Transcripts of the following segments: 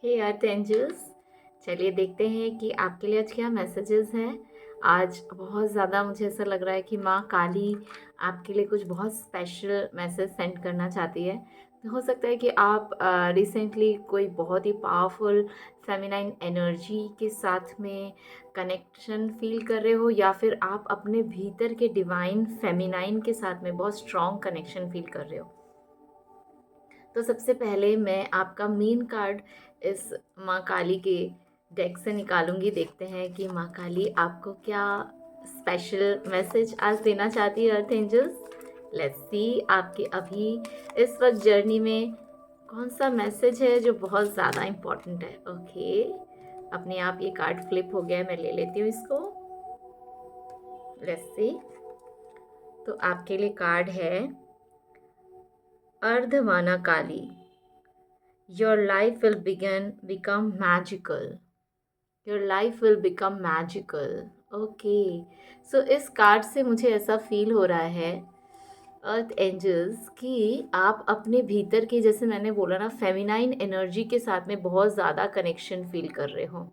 हे अर्थ angels, चलिए देखते हैं कि आपके लिए आज क्या मैसेजेस हैं। आज बहुत ज़्यादा मुझे ऐसा लग रहा है कि माँ काली आपके लिए कुछ बहुत स्पेशल मैसेज सेंड करना चाहती है। तो हो सकता है कि आप रिसेंटली कोई बहुत ही पावरफुल फेमिनाइन एनर्जी के साथ में कनेक्शन फील कर रहे हो, या फिर आप अपने भीतर के डिवाइन फेमिनाइन के साथ में बहुत स्ट्रॉन्ग कनेक्शन फील कर रहे हो। तो सबसे पहले मैं आपका मेन कार्ड इस माँ काली के डेक से निकालूंगी। देखते हैं कि माँ काली आपको क्या स्पेशल मैसेज आज देना चाहती है अर्थ एंजल्स। लेट्स सी आपके अभी इस वक्त जर्नी में कौन सा मैसेज है जो बहुत ज़्यादा इम्पोर्टेंट है। ओके, अपने आप ये कार्ड फ्लिप हो गया है, मैं ले लेती हूँ इसको। लेट्स सी, तो आपके लिए कार्ड है अर्धवाना काली। Your life will become magical. Your life will become magical. Okay. So इस कार्ड से मुझे ऐसा फील हो रहा है अर्थ एंजल्स कि आप अपने भीतर के, जैसे मैंने बोला ना, फेमिनाइन एनर्जी के साथ में बहुत ज़्यादा कनेक्शन फील कर रहे हो,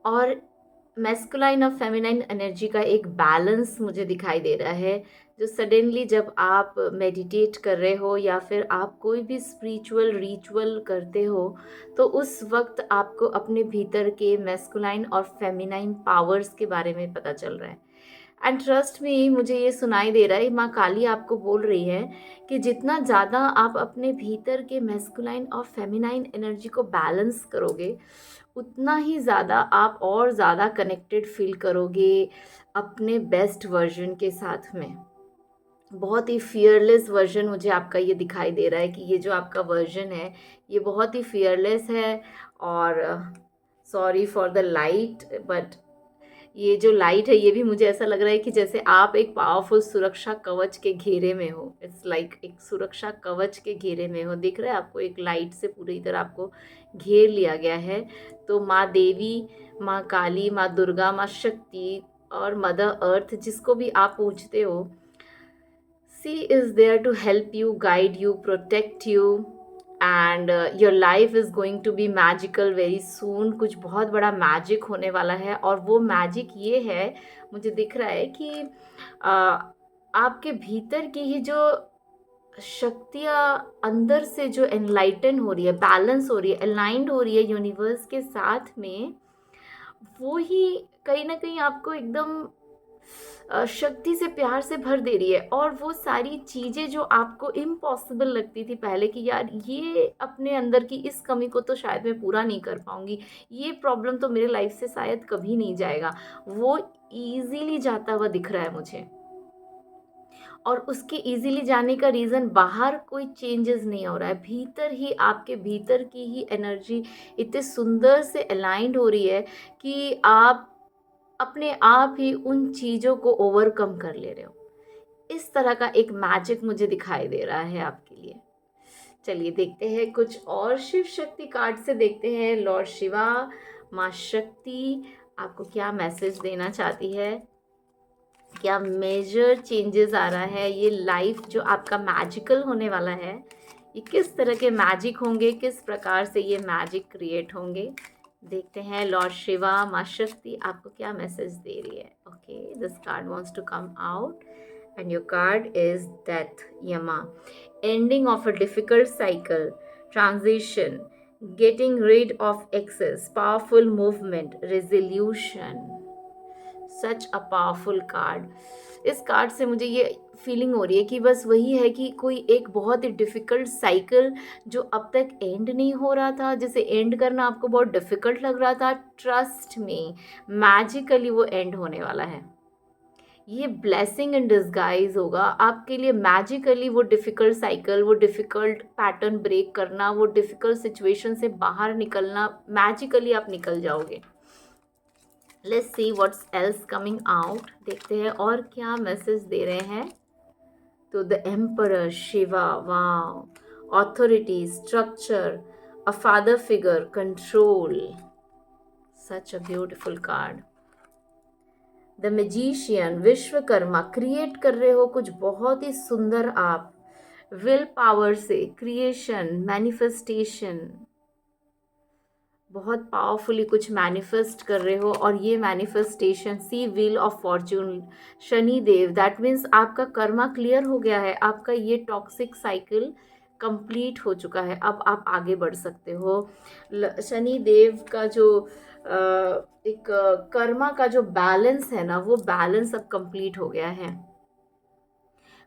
और मैस्कुलाइन और फेमिनाइन एनर्जी का एक बैलेंस मुझे दिखाई दे रहा है, जो सडनली जब आप मेडिटेट कर रहे हो या फिर आप कोई भी स्पिरिचुअल रिचुअल करते हो, तो उस वक्त आपको अपने भीतर के मैस्कुलाइन और फेमिनाइन पावर्स के बारे में पता चल रहा है। एंड ट्रस्ट मी, मुझे ये सुनाई दे रहा है, माँ काली आपको बोल रही है कि जितना ज़्यादा आप अपने भीतर के मैस्कुलाइन और फेमिनाइन एनर्जी को बैलेंस करोगे, उतना ही ज़्यादा आप और ज़्यादा कनेक्टेड फील करोगे अपने बेस्ट वर्जन के साथ में। बहुत ही फियरलेस वर्जन मुझे आपका ये दिखाई दे रहा है कि ये जो आपका वर्जन है ये बहुत ही फियरलेस है। और sorry for the light, but ये जो लाइट है ये भी मुझे ऐसा लग रहा है कि जैसे आप एक पावरफुल सुरक्षा कवच के घेरे में हो। इट्स लाइक एक सुरक्षा कवच के घेरे में हो, दिख रहा है आपको, एक लाइट से पूरी तरह आपको घेर लिया गया है। तो माँ देवी, माँ काली, माँ दुर्गा, माँ शक्ति और मदर अर्थ, जिसको भी आप पूजते हो, she is there to help you, guide you, protect you, and your life is going to be magical very soon. कुछ बहुत बड़ा मैजिक होने वाला है, और वो मैजिक ये है, मुझे दिख रहा है कि आपके भीतर की ही जो शक्तियाँ अंदर से जो एनलाइटन हो रही है, बैलेंस हो रही है, अलाइंड हो रही है यूनिवर्स के साथ में, वो ही कहीं ना कहीं आपको एकदम शक्ति से, प्यार से भर दे रही है। और वो सारी चीज़ें जो आपको इम्पॉसिबल लगती थी पहले कि यार ये अपने अंदर की इस कमी को तो शायद मैं पूरा नहीं कर पाऊंगी, ये प्रॉब्लम तो मेरे लाइफ से शायद कभी नहीं जाएगा, वो ईजीली जाता हुआ दिख रहा है मुझे। और उसके इजीली जाने का रीज़न बाहर कोई चेंजेस नहीं हो रहा है, भीतर ही, आपके भीतर की ही एनर्जी इतने सुंदर से अलाइंड हो रही है कि आप अपने आप ही उन चीज़ों को ओवरकम कर ले रहे हो। इस तरह का एक मैजिक मुझे दिखाई दे रहा है आपके लिए। चलिए देखते हैं कुछ और शिव शक्ति कार्ड से, देखते हैं लॉर्ड शिवा, माँ शक्ति आपको क्या मैसेज देना चाहती है, क्या मेजर चेंजेस आ रहा है, ये लाइफ जो आपका मैजिकल होने वाला है, ये किस तरह के मैजिक होंगे, किस प्रकार से ये मैजिक क्रिएट होंगे। देखते हैं लॉर्ड शिवा, माँ शक्ति आपको क्या मैसेज दे रही है। Okay, this card wants to come out and your card is death Yama, ending of a difficult cycle, transition, getting rid of excess, powerful movement, resolution. Such a powerful card. इस card से मुझे ये feeling हो रही है कि बस वही है कि कोई एक बहुत ही डिफ़िकल्ट साइकिल जो अब तक एंड नहीं हो रहा था, जिसे एंड करना आपको बहुत डिफ़िकल्ट लग रहा था, ट्रस्ट में मैजिकली वो एंड होने वाला है। ये ब्लेसिंग इन डिस्गाइज होगा आपके लिए। मैजिकली वो डिफ़िकल्ट साइकिल, वो डिफ़िकल्ट पैटर्न ब्रेक करना, वो डिफ़िकल्ट सिचुएशन से बाहर निकलना, मैजिकली आप निकल जाओगे। Let's see what's else coming out. देखते हैं और क्या मैसेज दे रहे हैं। तो the emperor, Shiva, wow, authority, structure, a father figure, control, such a beautiful card. The magician, Vishwakarma, create कर रहे हो कुछ बहुत ही सुंदर आप, विल पावर से क्रिएशन, मैनिफेस्टेशन, बहुत पावरफुली कुछ मैनिफेस्ट कर रहे हो, और ये manifestation see wheel of fortune, Shani Dev, that means आपका कर्मा क्लियर हो गया है, आपका ये टॉक्सिक साइकिल कंप्लीट हो चुका है, अब आप आगे बढ़ सकते हो। शनि देव का जो एक कर्मा का जो बैलेंस है ना, वो बैलेंस अब कंप्लीट हो गया है।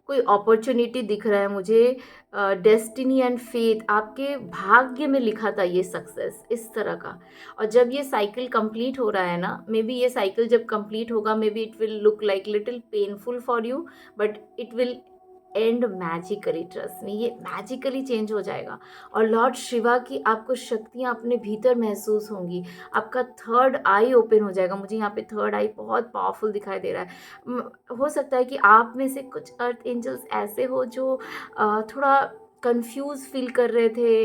कोई अपॉर्चुनिटी दिख रहा है मुझे, डेस्टिनी एंड फेथ, आपके भाग्य में लिखा था ये सक्सेस, इस तरह का। और जब ये साइकिल कंप्लीट हो रहा है ना, मे बी ये साइकिल जब कंप्लीट होगा, may be it will look like little painful for you, but it will and magically, trust में ये मैजिकली चेंज हो जाएगा। और लॉर्ड शिवा की आपको शक्तियाँ अपने भीतर महसूस होंगी, आपका थर्ड आई ओपन हो जाएगा। मुझे यहाँ पे थर्ड आई बहुत पावरफुल दिखाई दे रहा है। हो सकता है कि आप में से कुछ अर्थ एंजल्स ऐसे हो जो थोड़ा कंफ्यूज फील कर रहे थे,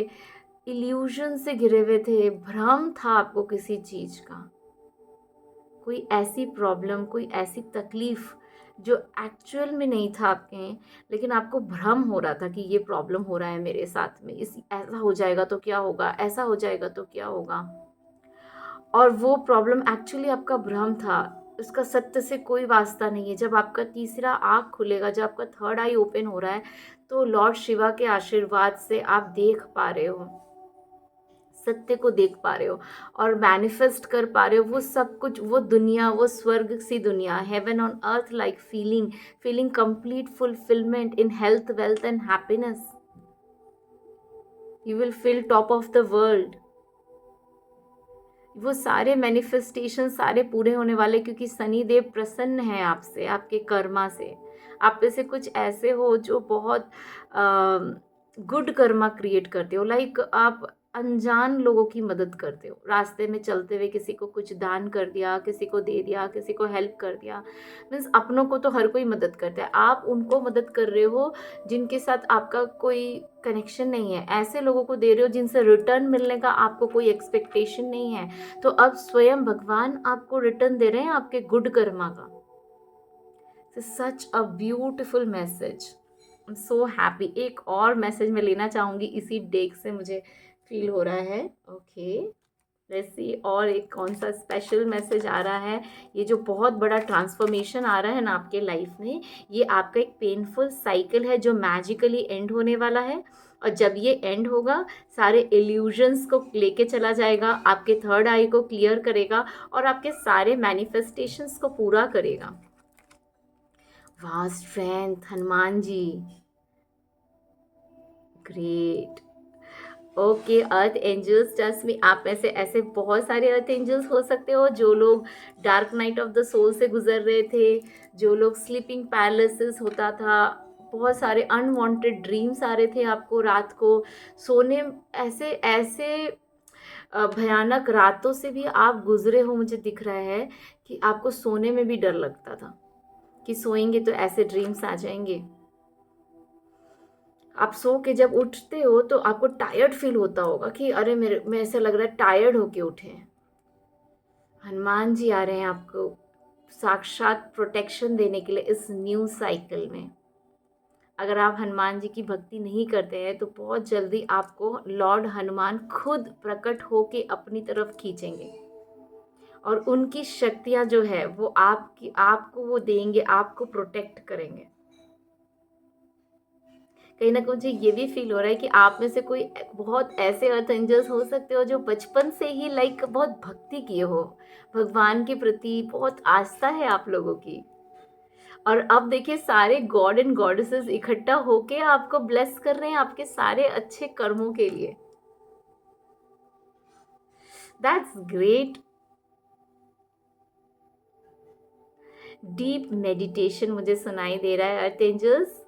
इल्यूजन से घिरे हुए थे, भ्रम था आपको किसी चीज़ का, कोई ऐसी प्रॉब्लम, कोई ऐसी तकलीफ जो एक्चुअल में नहीं था आपके, लेकिन आपको भ्रम हो रहा था कि ये प्रॉब्लम हो रहा है मेरे साथ में, इस ऐसा हो जाएगा तो क्या होगा, ऐसा हो जाएगा तो क्या होगा। और वो प्रॉब्लम एक्चुअली आपका भ्रम था, उसका सत्य से कोई वास्ता नहीं है। जब आपका तीसरा आँख खुलेगा, जब आपका थर्ड आई ओपन हो रहा है, तो लॉर्ड शिवा के आशीर्वाद से आप देख पा रहे हो, सत्य को देख पा रहे हो और मैनिफेस्ट कर पा रहे हो वो सब कुछ, वो दुनिया, वो स्वर्ग सी दुनिया, heaven on earth like feeling, feeling complete fulfilment in health, wealth and happiness. You will feel top of the world. वो सारे मैनिफेस्टेशन सारे पूरे होने वाले, क्योंकि शनि देव प्रसन्न है आपसे, आपके कर्मा से। आप में से कुछ ऐसे हो जो बहुत गुड कर्मा क्रिएट करते हो, लाइक आप अनजान लोगों की मदद करते हो, रास्ते में चलते हुए किसी को कुछ दान कर दिया, किसी को दे दिया, किसी को हेल्प कर दिया। मीन्स अपनों को तो हर कोई मदद करता है, आप उनको मदद कर रहे हो जिनके साथ आपका कोई कनेक्शन नहीं है, ऐसे लोगों को दे रहे हो जिनसे रिटर्न मिलने का आपको कोई एक्सपेक्टेशन नहीं है। तो अब स्वयं भगवान आपको रिटर्न दे रहे हैं आपके गुड कर्मा का। Such a beautiful message, I am so happy. एक और मैसेज मैं लेना चाहूँगी, इसी डेक से मुझे फील हो रहा है। ओके, लेट्स सी और एक कौन सा स्पेशल मैसेज आ रहा है। ये जो बहुत बड़ा ट्रांसफॉर्मेशन आ रहा है ना आपके लाइफ में, ये आपका एक पेनफुल साइकिल है जो मैजिकली एंड होने वाला है। और जब ये एंड होगा, सारे इल्यूजन्स को लेके चला जाएगा, आपके थर्ड आई को क्लियर करेगा और आपके सारे मैनिफेस्टेशंस को पूरा करेगा। वाह strength, Hanuman ji, great. Okay अर्थ एंजल्स, ट्रस्ट मी, आप में से ऐसे बहुत सारे अर्थ एंजल्स हो सकते हो जो लोग dark night of the soul से गुजर रहे थे, जो लोग स्लीपिंग पैरालिसिस होता था, बहुत सारे अनवांटेड ड्रीम्स आ रहे थे आपको रात को सोने, ऐसे ऐसे भयानक रातों से भी आप गुजरे हो। मुझे दिख रहा है कि आपको सोने में भी डर लगता था कि सोएंगे तो ऐसे ड्रीम्स आ जाएंगे। आप सो के जब उठते हो तो आपको टायर्ड फील होता होगा कि अरे मेरे में ऐसा लग रहा है टायर्ड होके उठे हैं। हनुमान जी आ रहे हैं आपको साक्षात प्रोटेक्शन देने के लिए इस न्यू साइकिल में। अगर आप हनुमान जी की भक्ति नहीं करते हैं तो बहुत जल्दी आपको लॉर्ड हनुमान खुद प्रकट होके अपनी तरफ खींचेंगे और उनकी शक्तियाँ जो है वो आपको वो देंगे, आपको प्रोटेक्ट करेंगे। कहीं ना कहीं मुझे ये भी फील हो रहा है कि आप में से कोई बहुत ऐसे अर्थ एंजल्स हो सकते हो जो बचपन से ही लाइक बहुत भक्ति किए हो, भगवान के प्रति बहुत आस्था है आप लोगों की। और अब देखिए सारे गॉड एंड गॉडेसेस इकट्ठा होके आपको ब्लेस कर रहे हैं आपके सारे अच्छे कर्मों के लिए। That's great. डीप मेडिटेशन मुझे सुनाई दे रहा है अर्थ एंजल्स।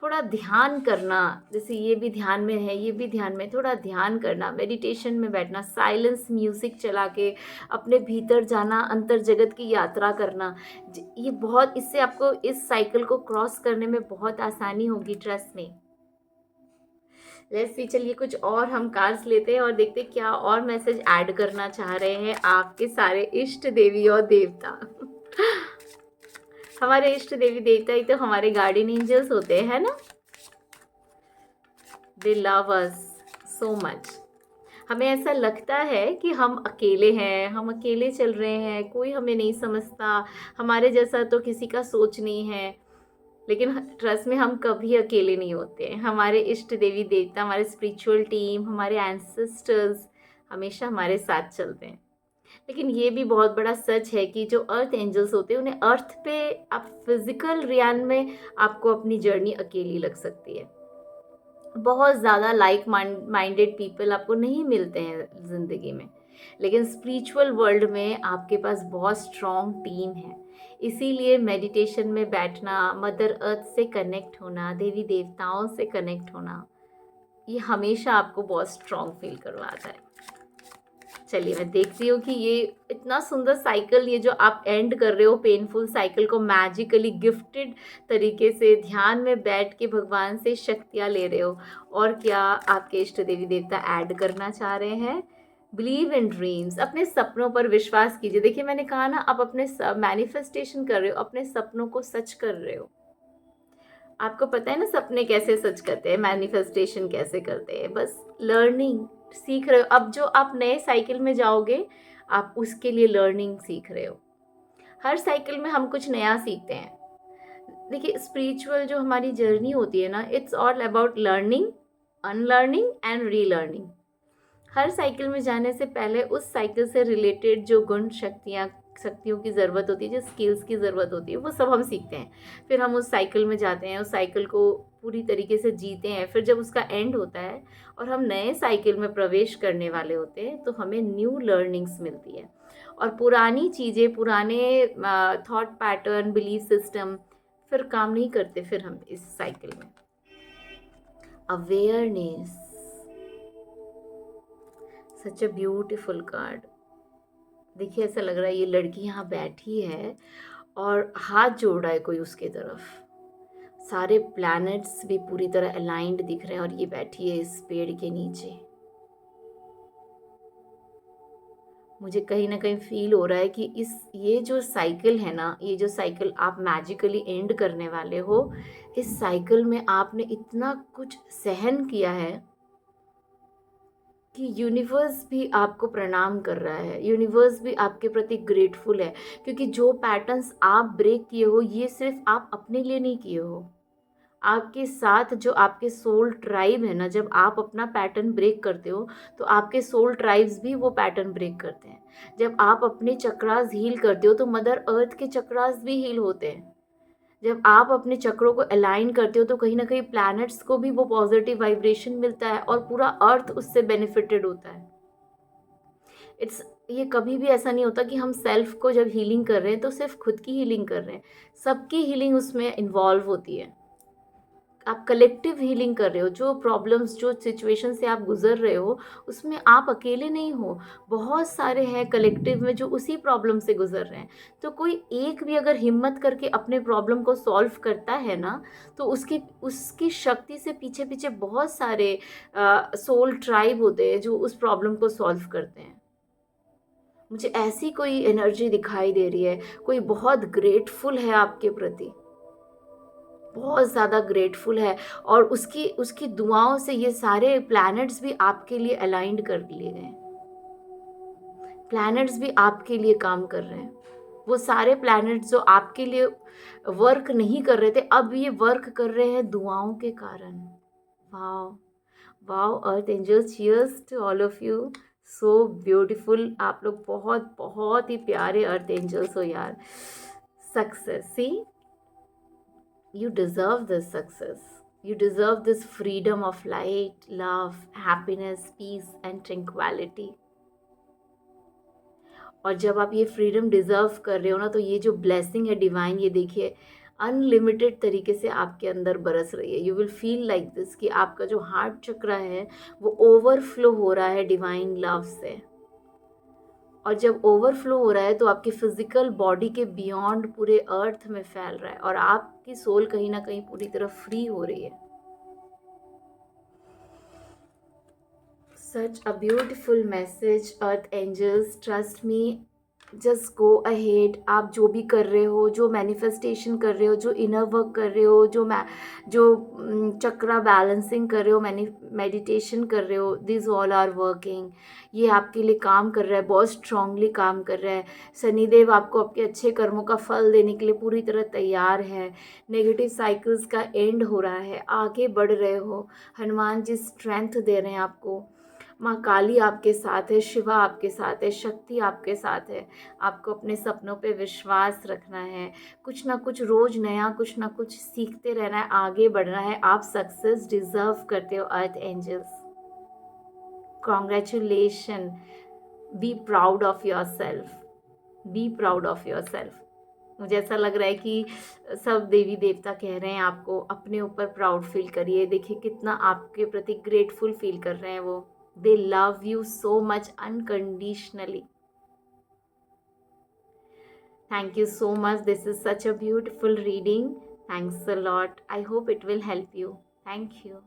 थोड़ा ध्यान करना, जैसे ये भी ध्यान में है, ये भी ध्यान में, थोड़ा ध्यान करना, मेडिटेशन में बैठना, साइलेंस म्यूज़िक चला के अपने भीतर जाना, अंतर जगत की यात्रा करना। ये बहुत, इससे आपको इस साइकिल को क्रॉस करने में बहुत आसानी होगी, ट्रस्ट में। लेट्स सी, चलिए कुछ और हम कार्ड्स लेते हैं और देखते हैं क्या और मैसेज ऐड करना चाह रहे हैं आपके सारे इष्ट देवी और देवता। हमारे इष्ट देवी देवता ही तो हमारे गार्डियन एंजल्स होते हैं ना। दे लव अस सो मच। हमें ऐसा लगता है कि हम अकेले हैं, हम अकेले चल रहे हैं, कोई हमें नहीं समझता, हमारे जैसा तो किसी का सोच नहीं है। लेकिन ट्रस्ट में हम कभी अकेले नहीं होते हैं। हमारे इष्ट देवी देवता, हमारे स्पिरिचुअल टीम, हमारे एंसेस्टर्स हमेशा हमारे साथ चलते हैं। लेकिन ये भी बहुत बड़ा सच है कि जो अर्थ एंजल्स होते हैं उन्हें अर्थ पे आप फिजिकल रियान में आपको अपनी जर्नी अकेली लग सकती है। बहुत ज़्यादा लाइक माइंडेड पीपल आपको नहीं मिलते हैं ज़िंदगी में, लेकिन स्पिरिचुअल वर्ल्ड में आपके पास बहुत स्ट्रॉन्ग टीम है। इसीलिए मेडिटेशन में बैठना, मदर अर्थ से कनेक्ट होना, देवी देवताओं से कनेक्ट होना, ये हमेशा आपको बहुत स्ट्रॉन्ग फील करवाता है। चलिए, मैं देखती हूँ कि ये इतना सुंदर साइकिल, ये जो आप एंड कर रहे हो पेनफुल साइकिल को, मैजिकली गिफ्टेड तरीके से ध्यान में बैठ के भगवान से शक्तियाँ ले रहे हो। और क्या आपके इष्ट देवी देवता ऐड करना चाह रहे हैं? बिलीव इन ड्रीम्स, अपने सपनों पर विश्वास कीजिए। देखिए, मैंने कहा ना, आप अपने मैनिफेस्टेशन कर रहे हो, अपने सपनों को सच कर रहे हो। आपको पता है ना सपने कैसे सच करते हैं, मैनिफेस्टेशन कैसे करते हैं? बस लर्निंग सीख रहे हो। अब जो आप नए साइकिल में जाओगे, आप उसके लिए लर्निंग सीख रहे हो। हर साइकिल में हम कुछ नया सीखते हैं। देखिए, स्पिरिचुअल जो हमारी जर्नी होती है ना, it's all about learning, unlearning and relearning. Her cycle में जाने से पहले उस साइकिल से रिलेटेड जो गुण शक्तियों की ज़रूरत होती है, जो स्किल्स की ज़रूरत होती है, वो सब हम सीखते हैं। फिर हम उस साइकिल में जाते हैं, उस साइकिल को पूरी तरीके से जीते हैं। फिर जब उसका एंड होता है और हम नए साइकिल में प्रवेश करने वाले होते हैं, तो हमें न्यू लर्निंग्स मिलती है। और पुरानी चीज़ें, पुराने थॉट पैटर्न, बिलीफ सिस्टम फिर काम नहीं करते फिर हम इस साइकिल में। Awareness, such a beautiful card. देखिए, ऐसा लग रहा है ये लड़की यहाँ बैठी है और हाथ जोड़ रहा है कोई उसके तरफ। सारे प्लैनेट्स भी पूरी तरह अलाइंड दिख रहे हैं और ये बैठी है इस पेड़ के नीचे। मुझे कहीं ना कहीं फील हो रहा है कि ये जो साइकिल है ना, ये जो साइकिल आप मैजिकली एंड करने वाले हो, इस साइकिल में आपने इतना कुछ सहन किया है कि यूनिवर्स भी आपको प्रणाम कर रहा है, यूनिवर्स भी आपके प्रति ग्रेटफुल है। क्योंकि जो पैटर्न्स आप ब्रेक किए हो, ये सिर्फ आप अपने लिए नहीं किए हो, आपके साथ जो आपके सोल ट्राइब है ना, जब आप अपना पैटर्न ब्रेक करते हो तो आपके सोल ट्राइब्स भी वो पैटर्न ब्रेक करते हैं। जब आप अपने चक्रास हील करते हो तो मदर अर्थ के चक्रास भी हील होते हैं। जब आप अपने चक्रों को अलाइन करते हो तो कहीं ना कहीं प्लैनेट्स को भी वो पॉजिटिव वाइब्रेशन मिलता है और पूरा अर्थ उससे बेनिफिटेड होता है। इट्स ये कभी भी ऐसा नहीं होता कि हम सेल्फ को जब हीलिंग कर रहे हैं तो सिर्फ खुद की हीलिंग कर रहे हैं, सबकी हीलिंग उसमें इन्वॉल्व होती है। आप कलेक्टिव हीलिंग कर रहे हो। जो प्रॉब्लम्स, जो सिचुएशन से आप गुजर रहे हो, उसमें आप अकेले नहीं हो, बहुत सारे हैं कलेक्टिव में जो उसी प्रॉब्लम से गुजर रहे हैं। तो कोई एक भी अगर हिम्मत करके अपने प्रॉब्लम को सॉल्व करता है ना, तो उसकी उसकी शक्ति से पीछे पीछे बहुत सारे सोल ट्राइब होते हैं जो उस प्रॉब्लम को सॉल्व करते हैं। मुझे ऐसी कोई एनर्जी दिखाई दे रही है, कोई बहुत ग्रेटफुल है आपके प्रति, बहुत ज़्यादा ग्रेटफुल है। और उसकी उसकी दुआओं से ये सारे प्लैनेट्स भी आपके लिए अलाइंड कर लिए गए हैं। प्लैनेट्स भी आपके लिए काम कर रहे हैं। वो सारे प्लैनेट्स जो आपके लिए वर्क नहीं कर रहे थे, अब ये वर्क कर रहे हैं दुआओं के कारण। Wow, wow earth angels, cheers to all of you. So beautiful. आप लोग बहुत बहुत ही प्यारे अर्थ एंजल्स हो यार। Success, see, you deserve this success. You deserve this freedom of light, love, happiness, peace and tranquility. और जब आप ये फ्रीडम डिज़र्व कर रहे हो ना, तो ये जो ब्लेसिंग है डिवाइन, ये देखिए अनलिमिटेड तरीके से आपके अंदर बरस रही है। You will feel like this कि आपका जो हार्ट चक्र है वो ओवरफ्लो हो रहा है डिवाइन लव से। और जब ओवरफ्लो हो रहा है तो आपकी फिजिकल बॉडी के बियॉन्ड पूरे अर्थ में फैल रहा है और आपकी सोल कहीं ना कहीं पूरी तरह फ्री हो रही है। Such a beautiful message earth angels. Trust me, just go ahead. आप जो भी कर रहे हो, जो मैनिफेस्टेशन कर रहे हो, जो इनर वर्क कर रहे हो, चक्रा बैलेंसिंग कर रहे हो, मेडिटेशन कर रहे हो, दिस ऑल आर वर्किंग। ये आपके लिए काम कर रहा है, बहुत स्ट्रांगली काम कर रहा है। शनिदेव आपको आपके अच्छे कर्मों का फल देने के लिए पूरी तरह तैयार है। नेगेटिव साइकिल्स का एंड हो रहा है, आगे बढ़ रहे हो। हनुमान जी स्ट्रेंथ दे रहे हैं आपको। माँ काली आपके साथ है, शिवा आपके साथ है, शक्ति आपके साथ है। आपको अपने सपनों पे विश्वास रखना है, कुछ ना कुछ रोज नया, कुछ ना कुछ सीखते रहना है, आगे बढ़ना है। आप सक्सेस डिजर्व करते हो earth angels. Congratulation. Be proud of yourself, be proud of yourself. मुझे ऐसा लग रहा है कि सब देवी देवता कह रहे हैं आपको अपने ऊपर प्राउड फील करिए। देखिए कितना आपके प्रति ग्रेटफुल फील कर रहे हैं वो। दे love you so much unconditionally. Thank you so much. This is such a beautiful reading. Thanks a lot. I hope it will help you. Thank you.